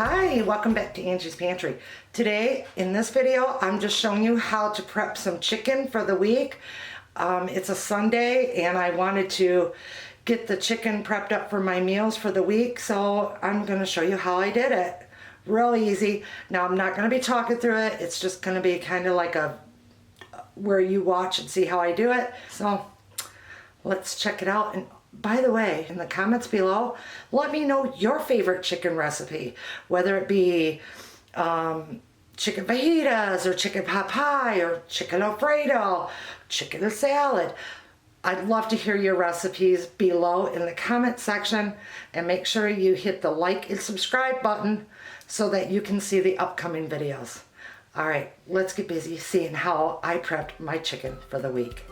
Hi, welcome back to Angie's Pantry. Today, in this video, I'm just showing you how to prep some chicken for the week. It's a Sunday and I wanted to get the chicken prepped up for my meals for the week, so I'm going to show you how I did it. Real easy. Now, I'm not going to be talking through it. It's just going to be kind of like a where you watch and see how I do it. So, let's check it out. And by the way, in the comments below, let me know your favorite chicken recipe, whether it be chicken fajitas or chicken pot pie or chicken alfredo, chicken salad. I'd love to hear your recipes below in the comment section, and make sure you hit the like and subscribe button so that you can see the upcoming videos. All right, let's get busy seeing how I prepped my chicken for the week.